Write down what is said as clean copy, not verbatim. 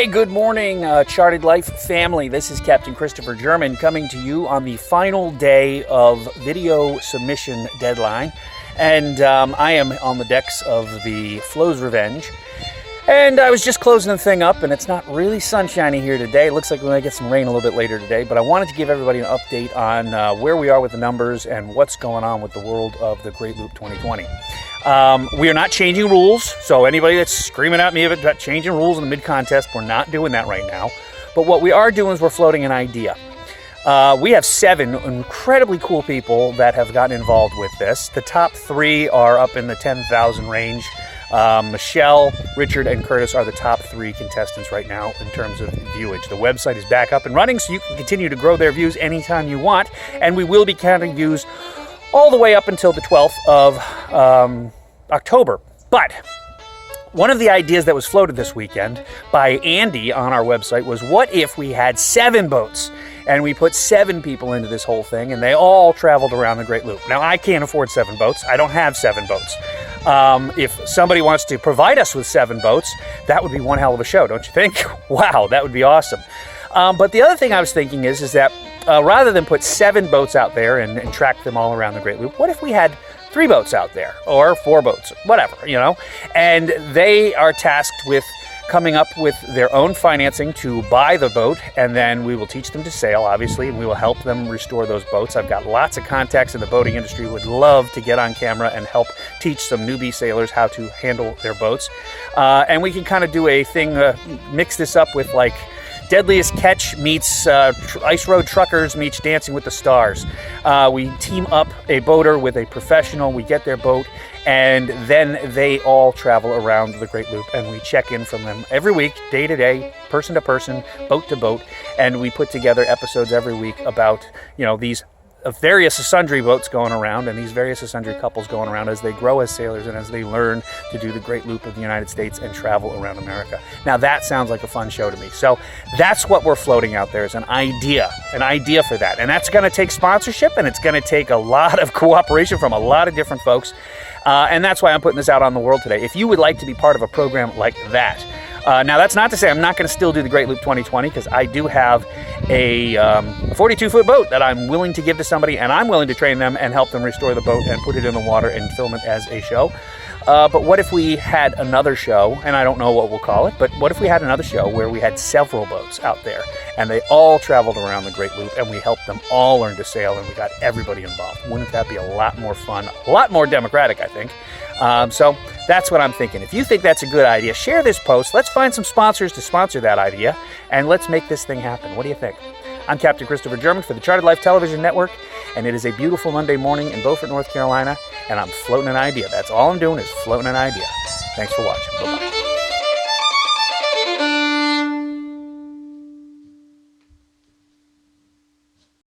Hey, good morning, Charted Life family. This is Captain Christopher German coming to you on the final day of video submission deadline. And I am on the decks of the Flo's Revenge. And I was just closing the thing up, and it's not really sunshiny here today. It looks like we might get some rain a little bit later today, but I wanted to give everybody an update on where we are with the numbers and what's going on with the world of the Great Loop 2020. We are not changing rules, so anybody that's screaming at me about changing rules in the mid-contest, we're not doing that right now. But what we are doing is we're floating an idea. We have 7 incredibly cool people that have gotten involved with this. The top 3 are up in the 10,000 range. Michelle, Richard, and Curtis are the top 3 contestants right now in terms of viewage. The website is back up and running, so you can continue to grow their views anytime you want, and we will be counting views all the way up until the 12th of October. But one of the ideas that was floated this weekend by Andy on our website was, what if we had 7 boats and we put 7 people into this whole thing and they all traveled around the Great Loop? Now, I can't afford 7 boats. I don't have 7 boats. If somebody wants to provide us with 7 boats, that would be one hell of a show, don't you think? Wow, that would be awesome. But the other thing I was thinking is that rather than put 7 boats out there and track them all around the Great Loop, what if we had 3 boats out there, or 4 boats, whatever, and they are tasked with coming up with their own financing to buy the boat, and then we will teach them to sail, obviously, and we will help them restore those boats. I've got lots of contacts in the boating industry who would love to get on camera and help teach some newbie sailors how to handle their boats. And we can kind of do a thing, mix this up with like Deadliest Catch meets Ice Road Truckers meets Dancing with the Stars. We team up a boater with a professional, we get their boat, and then they all travel around the Great Loop, and we check in from them every week, day to day, person to person, boat to boat, and we put together episodes every week about, these various sundry boats going around and these various sundry couples going around as they grow as sailors and as they learn to do the Great Loop of the United States and travel around America. Now that sounds like a fun show to me. So that's what we're floating out there, is an idea for that. And that's going to take sponsorship, and it's going to take a lot of cooperation from a lot of different folks. And that's why I'm putting this out on the world today. If you would like to be part of a program like that, now that's not to say I'm not going to still do the Great Loop 2020, because I do have a 42-foot boat that I'm willing to give to somebody, and I'm willing to train them and help them restore the boat and put it in the water and film it as a show. But what if we had another show, and I don't know what we'll call it, but what if we had another show where we had several boats out there and they all traveled around the Great Loop and we helped them all learn to sail and we got everybody involved? Wouldn't that be a lot more fun, a lot more democratic, I think? So that's what I'm thinking. If you think that's a good idea, share this post. Let's find some sponsors to sponsor that idea, and let's make this thing happen. What do you think? I'm Captain Christopher German for the Charted Life Television Network, and it is a beautiful Monday morning in Beaufort, North Carolina, and I'm floating an idea. That's all I'm doing, is floating an idea. Thanks for watching. Bye-bye.